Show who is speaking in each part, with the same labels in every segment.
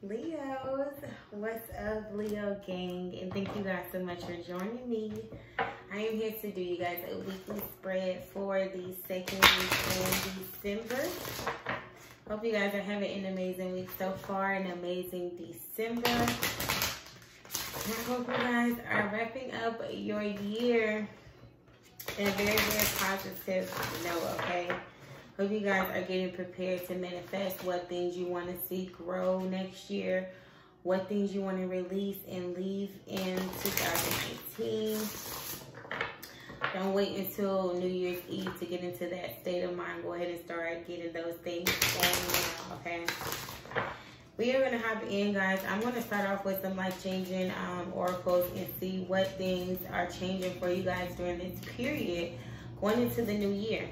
Speaker 1: Leos, what's up, Leo gang? And thank you guys so much for joining me. I am here to do you guys a weekly spread for the second week in December. Hope you guys are having an amazing week so far, an amazing December. And I hope you guys are wrapping up your year in a very, very positive note, okay? Hope you guys are getting prepared to manifest what things you want to see grow next year, what things you want to release and leave in 2019. Don't wait until New Year's Eve to get into that state of mind. Go ahead and start getting those things going now, okay? We are going to hop in, guys. I'm going to start off with some life-changing oracles and see what things are changing for you guys during this period going into the new year.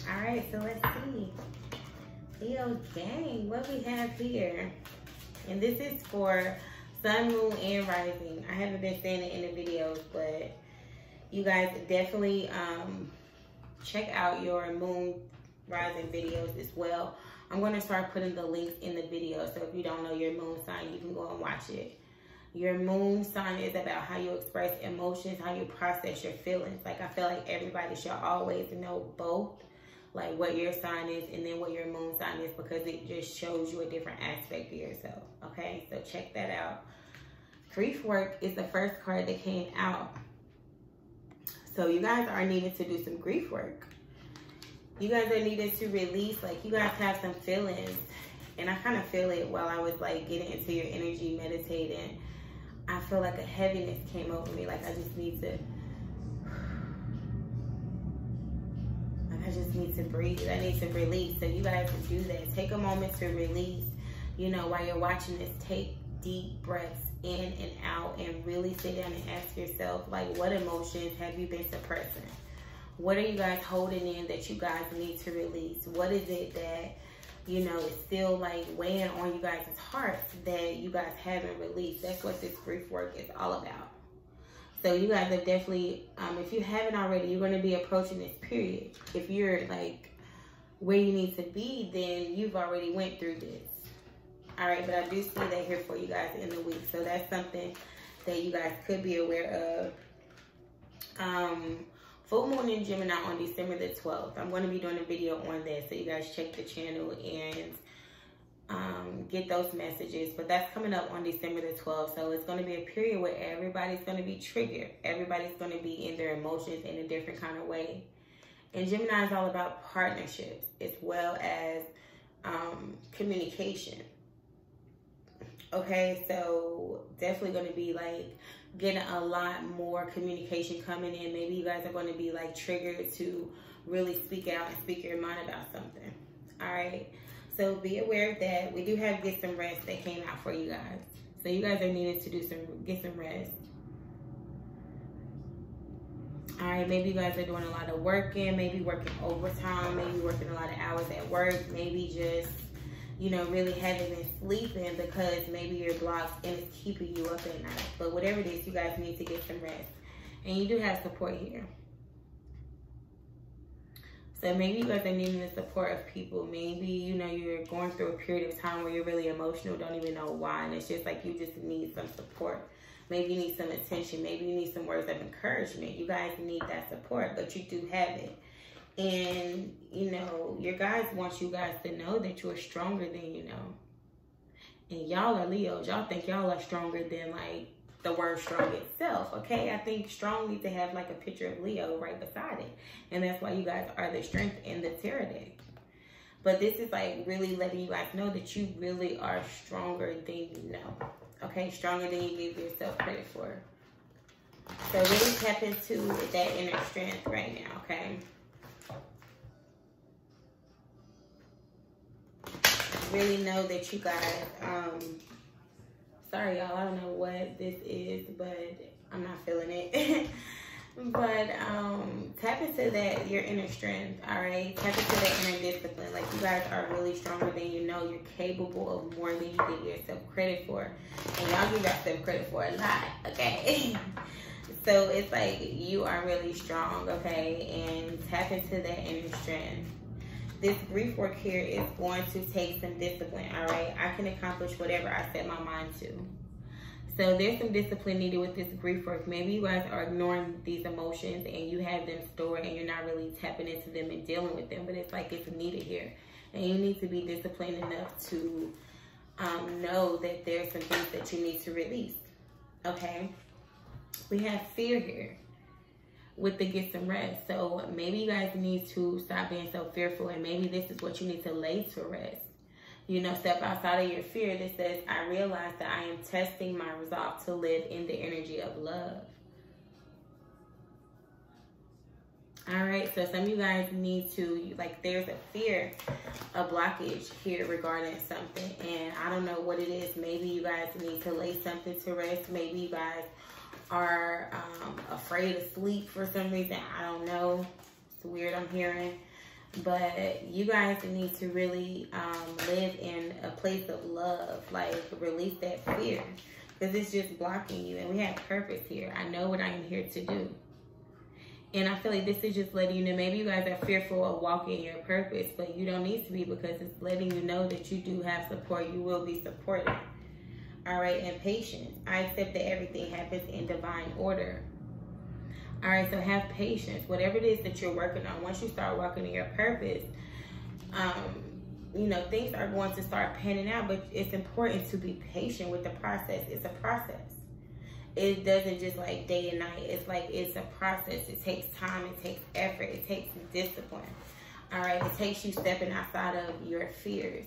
Speaker 1: All right, so let's see. Leo gang, what we have here. And this is for sun, moon, and rising. I haven't been saying it in the videos, but you guys definitely check out your moon rising videos as well. I'm going to start putting the links in the video. So if you don't know your moon sign, you can go and watch it. Your moon sign is about how you express emotions, how you process your feelings. Like, I feel like everybody should always know both. Like what your sign is and then what your moon sign is, because it just shows you a different aspect of yourself. Okay, so check that out. Grief work is the first card that came out. So you guys are needing to do some grief work. You guys are needing to release, like you guys have some feelings. And I kind of feel it while I was like getting into your energy, meditating. I feel like a heaviness came over me. Like I just need to breathe. I need to release. So you guys do that. Take a moment to release. You know, while you're watching this, take deep breaths in and out and really sit down and ask yourself, like, what emotions have you been suppressing? What are you guys holding in that you guys need to release? What is it that, you know, is still like weighing on you guys' hearts that you guys haven't released? That's what this grief work is all about. So you guys are definitely, if you haven't already, you're going to be approaching this period. If you're like where you need to be, then you've already went through this. All right, but I do see that here for you guys in the week. So that's something that you guys could be aware of. Full moon in Gemini on December the 12th. I'm going to be doing a video on that. So you guys check the channel and get those messages. But that's coming up on December the 12th. So it's going to be a period where everybody's going to be triggered. Everybody's going to be in their emotions in a different kind of way. And Gemini is all about partnerships as well as communication. Okay, so definitely going to be like getting a lot more communication coming in. Maybe you guys are going to be like triggered to really speak out and speak your mind about something. All right. So be aware of that. We do have Get Some Rest that came out for you guys. So you guys are needed to get some rest. All right, maybe you guys are doing a lot of working, maybe working overtime, maybe working a lot of hours at work, maybe just, you know, really haven't been sleeping because maybe you're blocked and it's keeping you up at night. But whatever it is, you guys need to get some rest. And you do have support here. So maybe you guys are needing the support of people. Maybe, you know, you're going through a period of time where you're really emotional, don't even know why. And it's just like you just need some support. Maybe you need some attention. Maybe you need some words of encouragement. You guys need that support, but you do have it. And, you know, your guys want you guys to know that you're stronger than you know. And y'all are Leos. Y'all think y'all are stronger than, like, the word strong itself, okay? I think strong needs to have, like, a picture of Leo right beside it. And that's why you guys are the strength in the tarot deck. But this is, like, really letting you guys know that you really are stronger than you know, okay? Stronger than you give yourself credit for. So really tap into that inner strength right now, okay? Really know that you guys, sorry y'all, I don't know what this is, but I'm not feeling it. But tap into that, your inner strength, all right? Tap into that inner discipline. Like, you guys are really stronger than you know. You're capable of more than you give yourself credit for. And y'all give yourself credit for a lot, okay? So it's like you are really strong, okay? And tap into that inner strength. This grief work here is going to take some discipline, all right? I can accomplish whatever I set my mind to. So there's some discipline needed with this grief work. Maybe you guys are ignoring these emotions and you have them stored and you're not really tapping into them and dealing with them, but it's like it's needed here. And you need to be disciplined enough to know that there's some things that you need to release, okay? We have fear here with the get some rest. So maybe you guys need to stop being so fearful, and maybe this is what you need to lay to rest. You know, step outside of your fear that says, I realize that I am testing my resolve to live in the energy of love. All right, so some of you guys need to, like, there's a fear, a blockage here regarding something, and I don't know what it is. Maybe you guys need to lay something to rest. Maybe you guys are afraid of sleep for some reason. I don't know. It's weird, I'm hearing. But you guys need to really live in a place of love, like release that fear, because it's just blocking you. And we have purpose here. I know what I am here to do. And I feel like this is just letting you know, maybe you guys are fearful of walking your purpose, but you don't need to be, because it's letting you know that you do have support. You will be supported. All right, and patience. I accept that everything happens in divine order. All right, so have patience. Whatever it is that you're working on, once you start working on your purpose, you know, things are going to start panning out, but it's important to be patient with the process. It's a process. It doesn't just like day and night. It's like, it's a process. It takes time. It takes effort. It takes discipline. All right, it takes you stepping outside of your fears,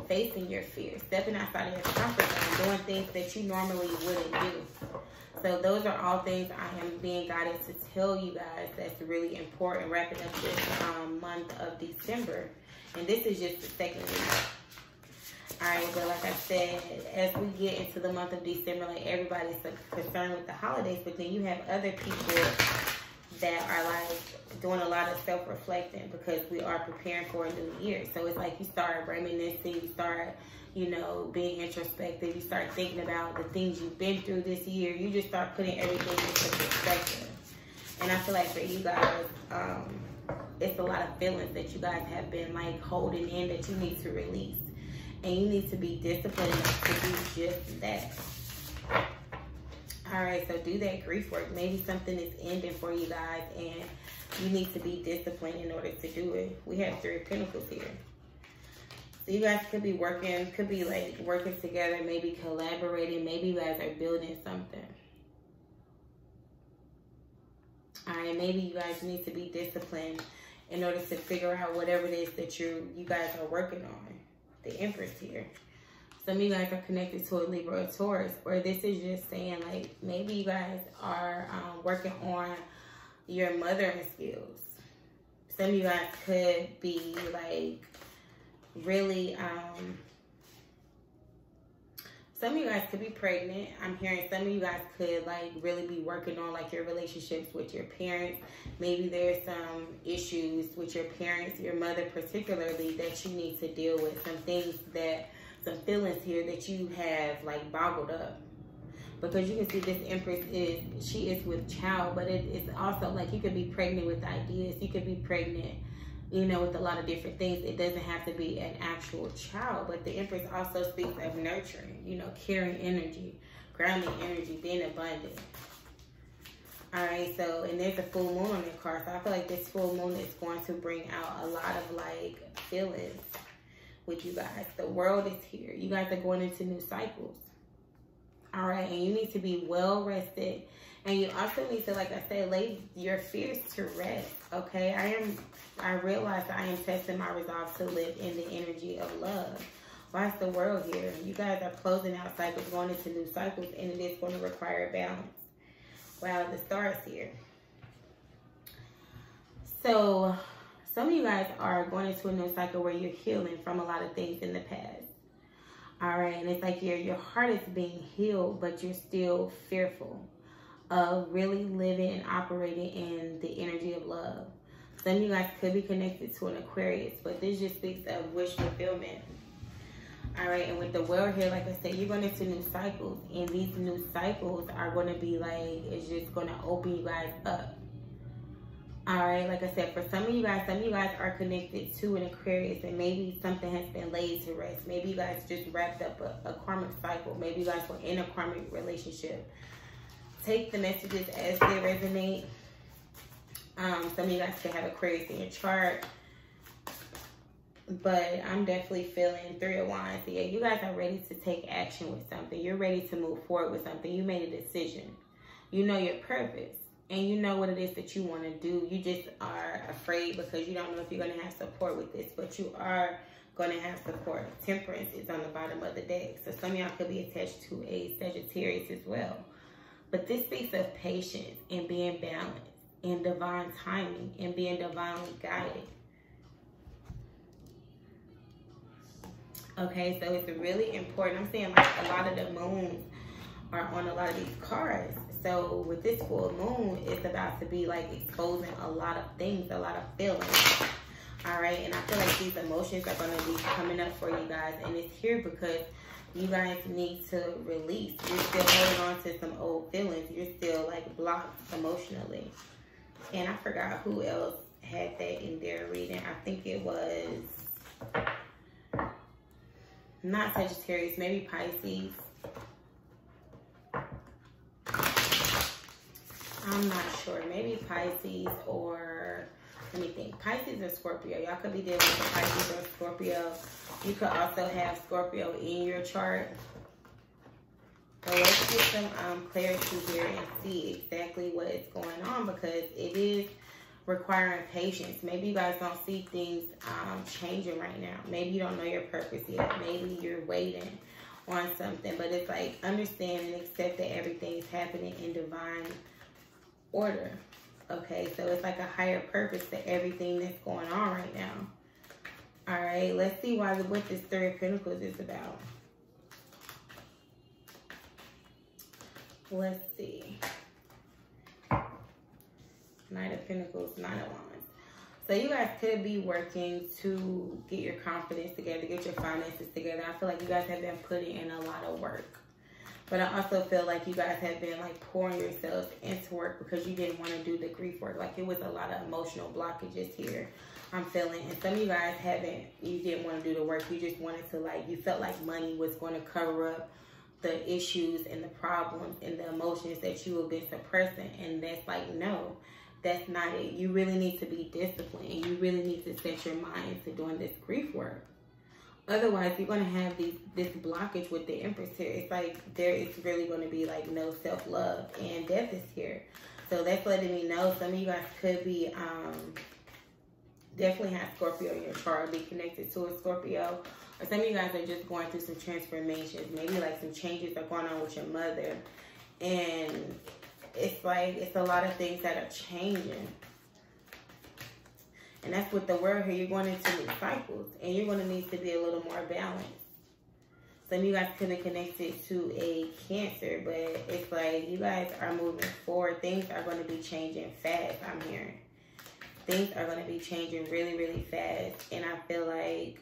Speaker 1: facing your fears, stepping outside of your comfort zone, doing things that you normally wouldn't do. So those are all things I am being guided to tell you guys that's really important, wrapping up this month of December. And this is just the second week. All right, but like I said, as we get into the month of December, like everybody's concerned with the holidays, but then you have other people that are like doing a lot of self-reflecting, because we are preparing for a new year. So it's like you start reminiscing, you start, you know, being introspective, you start thinking about the things you've been through this year. You just start putting everything into perspective. And I feel like for you guys, it's a lot of feelings that you guys have been like holding in that you need to release. And you need to be disciplined enough to do just that. All right, so do that grief work. Maybe something is ending for you guys and you need to be disciplined in order to do it. We have 3 of Pentacles here. So you guys could be working, could be like working together, maybe collaborating. Maybe you guys are building something. All right, maybe you guys need to be disciplined in order to figure out whatever it is that you guys are working on. The Empress here. Some of you guys are connected to a Libra or Taurus, or this is just saying like maybe you guys are working on your mothering skills. Some of you guys could be like really, some of you guys could be pregnant. I'm hearing some of you guys could like really be working on like your relationships with your parents. Maybe there's some issues with your parents, your mother particularly, that you need to deal with. Some things that, some feelings here that you have like boggled up. Because you can see this Empress she is with child, but it's also like you could be pregnant with ideas. You could be pregnant, you know, with a lot of different things. It doesn't have to be an actual child, but the Empress also speaks of nurturing, you know, caring energy, grounding energy, being abundant. All right, so, and there's a full moon on the card, so I feel like this full moon is going to bring out a lot of like feelings with you guys. The world is here. You guys are going into new cycles. All right, and you need to be well rested. And you also need to, like I said, lay your fears to rest, okay? I realize I am testing my resolve to live in the energy of love. Why is the world here? You guys are closing out cycles, going into new cycles, and it is going to require balance. Wow, the stars here. So, some of you guys are going into a new cycle where you're healing from a lot of things in the past. All right, and it's like your heart is being healed, but you're still fearful of really living and operating in the energy of love. Some of you guys could be connected to an Aquarius, but this just speaks of wish fulfillment. All right, and with the world here, like I said, you're going into new cycles, and these new cycles are going to be like, it's just going to open you guys up. All right, like I said, for some of you guys are connected to an Aquarius, and maybe something has been laid to rest. Maybe you guys just wrapped up a karmic cycle. Maybe you guys were in a karmic relationship. Take the messages as they resonate. Some of you guys could have Aquarius in your chart. But I'm definitely feeling 3 of Wands. Yeah, you guys are ready to take action with something. You're ready to move forward with something. You made a decision. You know your purpose. And you know what it is that you want to do. You just are afraid because you don't know if you're going to have support with this. But you are going to have support. Temperance is on the bottom of the deck. So some of y'all could be attached to a Sagittarius as well. But this speaks of patience and being balanced and divine timing and being divinely guided. Okay, so it's really important. I'm saying like a lot of the moons are on a lot of these cards. So with this full moon, it's about to be like exposing a lot of things, a lot of feelings. All right, and I feel like these emotions are going to be coming up for you guys. And it's here because you guys need to release. You're still holding on to some old feelings. You're still like blocked emotionally. And I forgot who else had that in their reading. I think it was not Sagittarius, maybe Pisces. I'm not sure. Maybe Pisces or, let me think, Pisces or Scorpio. Y'all could be dealing with Pisces or Scorpio. You could also have Scorpio in your chart. So let's get some clarity here and see exactly what is going on, because it is requiring patience. Maybe you guys don't see things changing right now. Maybe you don't know your purpose yet. Maybe you're waiting on something, but it's like understand and accept that everything is happening in divine order. Okay, so it's like a higher purpose to everything that's going on right now. All right, let's see what this 3 of Pentacles is about. Let's see. Knight of Pentacles, 9 of Wands. So you guys could be working to get your confidence together, get your finances together. I feel like you guys have been putting in a lot of work. But I also feel like you guys have been like pouring yourselves into work because you didn't want to do the grief work. Like it was a lot of emotional blockages here, I'm feeling. And some of you guys you didn't want to do the work. You just wanted to you felt like money was going to cover up the issues and the problems and the emotions that you have been suppressing. And that's like, no, that's not it. You really need to be disciplined, and you really need to set your mind into doing this grief work. Otherwise, you're going to have this blockage with the Empress here. It's like there is really going to be like no self-love, and death is here. So that's letting me know some of you guys could be, definitely have Scorpio in your chart, be connected to a Scorpio. Or some of you guys are just going through some transformations. Maybe like some changes are going on with your mother. And it's like, it's a lot of things that are changing. And that's with the word here. You're going into new cycles. And you're going to need to be a little more balanced. Some of you guys could be connected to a Cancer. But it's like you guys are moving forward. Things are going to be changing fast, I'm hearing. Things are going to be changing really, really fast. And I feel like,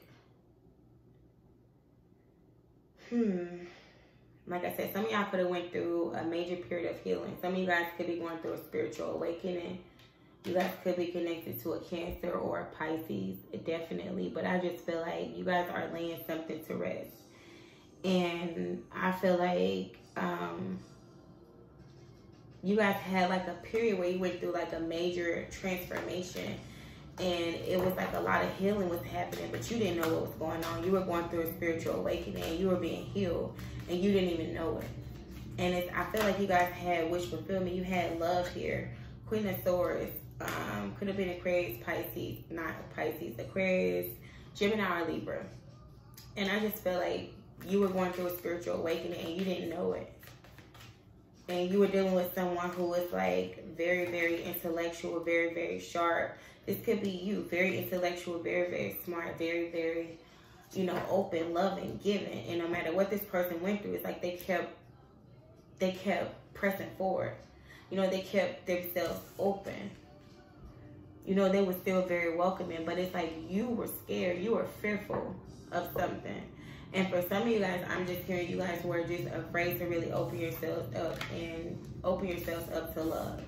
Speaker 1: like I said, some of y'all could have went through a major period of healing. Some of you guys could be going through a spiritual awakening. You guys could be connected to a Cancer or a Pisces, definitely. But I just feel like you guys are laying something to rest. And I feel like you guys had like a period where you went through like a major transformation. And it was like a lot of healing was happening, but you didn't know what was going on. You were going through a spiritual awakening, and you were being healed, and you didn't even know it. And I feel like you guys had wish fulfillment. You had love here. Queen of Swords, could have been Aquarius, Pisces, not Pisces, Aquarius, Gemini, or Libra. And I just feel like you were going through a spiritual awakening, and you didn't know it. And you were dealing with someone who was like very, very intellectual, very, very sharp. This could be you, very intellectual, very, very smart, very, very, you know, open, loving, giving. And no matter what this person went through, it's like they kept pressing forward. You know, they kept themselves open. You know, they were still very welcoming, but it's like you were scared. You were fearful of something. And for some of you guys, I'm just hearing you guys were just afraid to really open yourselves up and open yourselves up to love.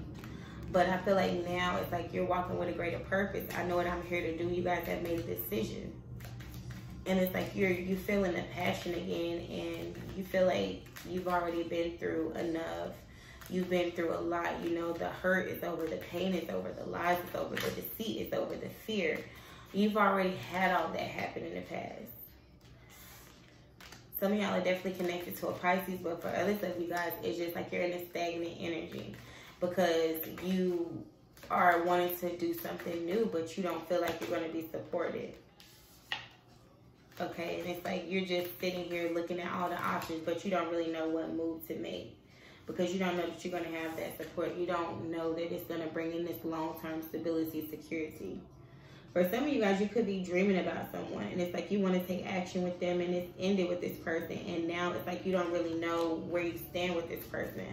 Speaker 1: But I feel like now it's like you're walking with a greater purpose. I know what I'm here to do. You guys have made a decision. And it's like you feeling the passion again, and you feel like you've already been through enough. You've been through a lot. You know, the hurt is over, the pain is over, the lies is over, the deceit is over, the fear. You've already had all that happen in the past. Some of y'all are definitely connected to a Pisces, but for others of you guys, it's just like you're in a stagnant energy because you are wanting to do something new, but you don't feel like you're going to be supported. Okay, and it's like you're just sitting here looking at all the options, but you don't really know what move to make because you don't know that you're going to have that support. You don't know that it's going to bring in this long-term stability, security. For some of you guys, you could be dreaming about someone, and it's like you want to take action with them, and it's ended with this person, and now it's like you don't really know where you stand with this person.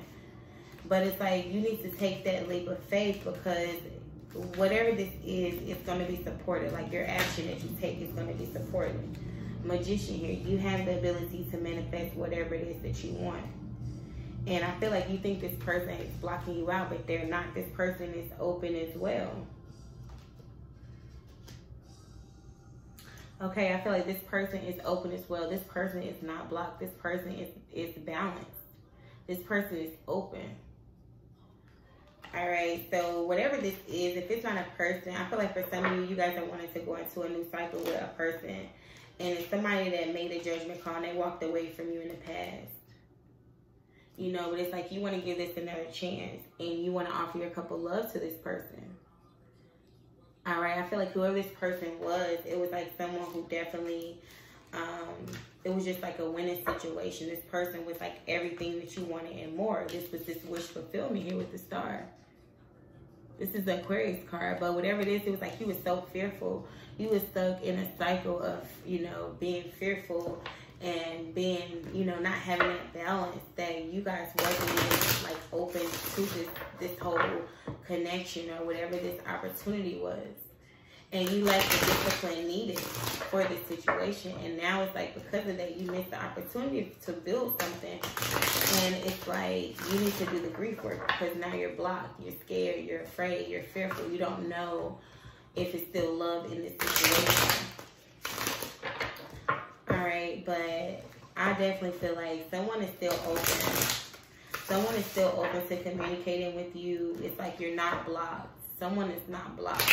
Speaker 1: But it's like you need to take that leap of faith because whatever this is, it's going to be supported. Like your action that you take is going to be supported. Magician here, you have the ability to manifest whatever it is that you want. And I feel like you think this person is blocking you out, but they're not. This person is open as well. Okay, I feel like this person is open as well. This person is not blocked. This person is balanced. This person is open. All right, so whatever this is, if it's not a person, I feel like for some of you, you guys are wanting to go into a new cycle with a person. And it's somebody that made a judgment call and they walked away from you in the past. You know, but it's like you want to give this another chance and you want to offer your cup of love to this person. All right, I feel like whoever this person was, it was like someone who definitely, it was just like a winning situation. This person was like everything that you wanted and more. This was this wish fulfillment here with the star. This is the Aquarius card, but whatever it is, it was like he was so fearful. He was stuck in a cycle of, you know, being fearful and being, you know, not having that balance that you guys wasn't even like open to this whole connection or whatever this opportunity was. And you lacked the discipline needed for this situation. And now it's like because of that, you missed the opportunity to build something. And it's like you need to do the grief work because now you're blocked. You're scared. You're afraid. You're fearful. You don't know if it's still love in this situation. All right, but I definitely feel like someone is still open. Someone is still open to communicating with you. It's like you're not blocked. Someone is not blocked.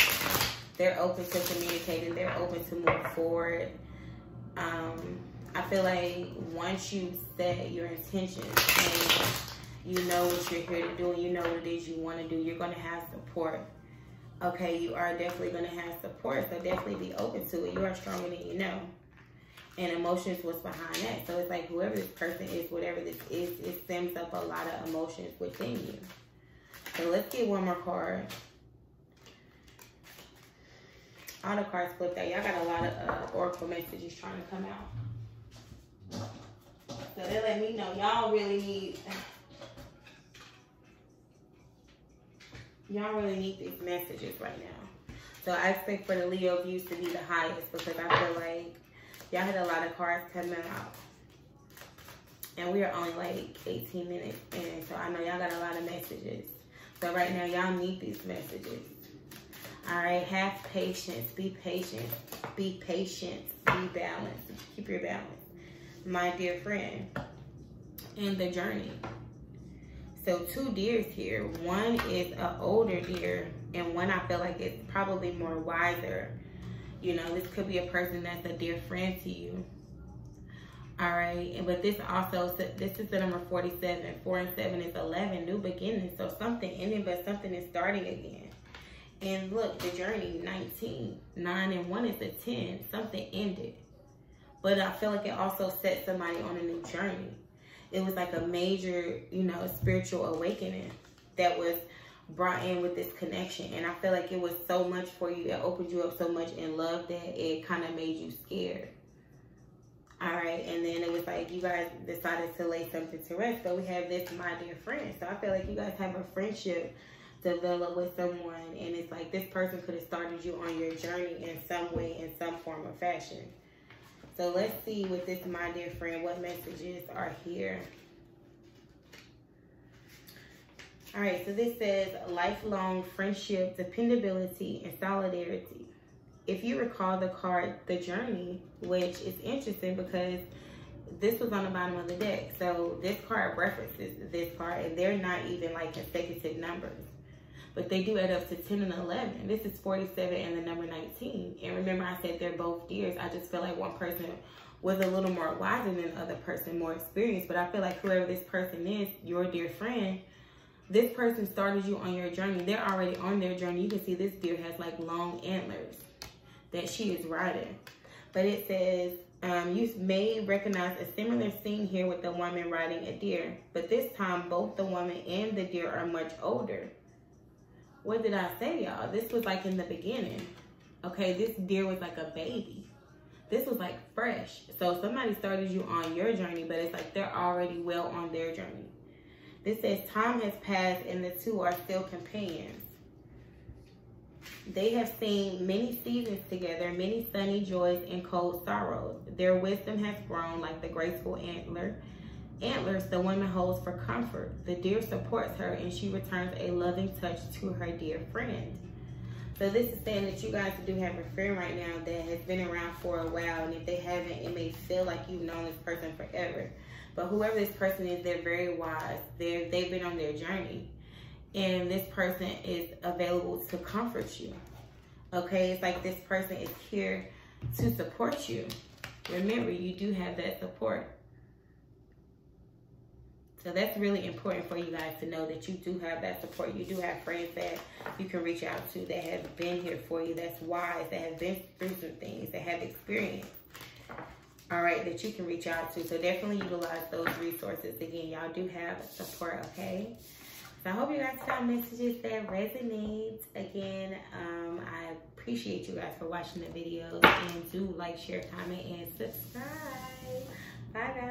Speaker 1: They're open to communicating. They're open to move forward. I feel like once you set your intentions and you know what you're here to do and you know what it is you want to do, you're going to have support. Okay, you are definitely going to have support, so definitely be open to it. You are stronger than you know. And emotions was behind that. So it's like whoever this person is, whatever this is, it stems up a lot of emotions within you. So let's get one more card. All the cards flipped out. Y'all got a lot of oracle messages trying to come out. So they let me know y'all really need these messages right now. So I expect for the Leo views to be the highest because I feel like y'all had a lot of cards coming out. And we are only like 18 minutes in. So I know y'all got a lot of messages. So right now y'all need these messages. All right, have patience, be patient, be patient, be balanced. Keep your balance, my dear friend, in the journey. So 2 deers here. One is an older deer, and one I feel like it's probably more wiser. You know, this could be a person that's a dear friend to you. All right, but this also, this is the number 47. 4 and 7 is 11, new beginnings. So something ending, but something is starting again. And look, the journey, 19. 9 and 1 is a 10. Something ended. But I feel like it also set somebody on a new journey. It was like a major, you know, spiritual awakening that was brought in with this connection. And I feel like it was so much for you. It opened you up so much in love that it kind of made you scared. All right. And then it was like you guys decided to lay something to rest. So we have this, my dear friend. So I feel like you guys have a friendship develop with someone, and it's like this person could have started you on your journey in some way, in some form or fashion. So let's see with this, my dear friend, what messages are here. All right, so this says lifelong friendship, dependability, and solidarity. If you recall the card, The Journey, which is interesting because this was on the bottom of the deck. So this card references this card, and they're not even like consecutive numbers, but they do add up to 10 and 11. This is 47 and the number 19. And remember, I said they're both deers. I just feel like one person was a little more wiser than the other person, more experienced. But I feel like whoever this person is, your dear friend, this person started you on your journey. They're already on their journey. You can see this deer has like long antlers that she is riding. But it says, you may recognize a similar scene here with the woman riding a deer. But this time, both the woman and the deer are much older. What did I say, y'all? This was like in the beginning. Okay, this deer was like a baby. This was like fresh. So somebody started you on your journey, but it's like they're already well on their journey. This says time has passed and the two are still companions. They have seen many seasons together, many sunny joys and cold sorrows. Their wisdom has grown like the graceful antlers the woman holds for comfort. The deer supports her and she returns a loving touch to her dear friend. So this is saying that you guys do have a friend right now that has been around for a while, and if they haven't, it may feel like you've known this person forever. But whoever this person is, they're very wise. They've been on their journey. And this person is available to comfort you. Okay, it's like this person is here to support you. Remember, you do have that support. So that's really important for you guys to know that you do have that support. You do have friends that you can reach out to that have been here for you, that's wise, that have been through some things, that have experience. All right, that you can reach out to. So definitely utilize those resources. Again, y'all do have support, okay? So I hope you guys found messages that resonate. Again, I appreciate you guys for watching the videos, and do like, share, comment, and subscribe. Bye, guys.